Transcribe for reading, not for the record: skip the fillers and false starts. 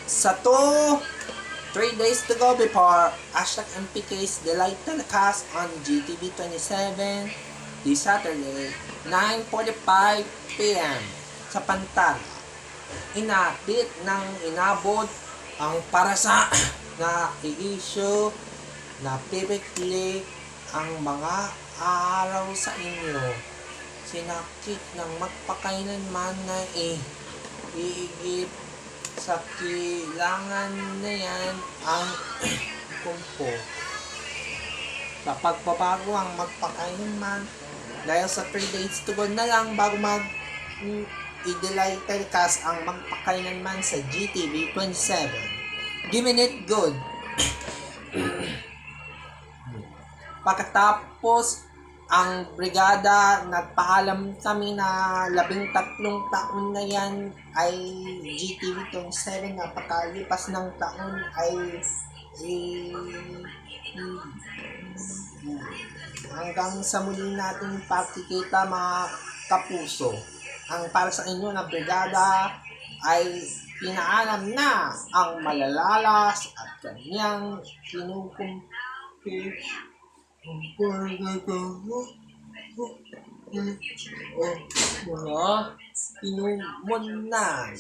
Sa 3 days to go before #MPK's Delight telecast on GTV 27 this Saturday, 9:45 p.m. sa Pantala. Inabot ang para sa na i-issue na publicly ang mga araw sa inyo. Sinakit ng magpakailanman na iigip sa kailangan na yan ang kumpo. Sa pagbabago ang magpakailanman dahil sa 3 days to go na lang bago i-delay telecast ang magpakailanman sa GTV 27. Giving it good. Pagkatapos ang brigada, nagpaalam kami na 13 taon na yan ay GTV 27 na pagkalipas ng taon ay hanggang sa muli natin pakikita mga kapuso. Ang para sa inyo na brigada ay pinaalam na ang malalalas at kanyang kinukumpi mga pinumunan.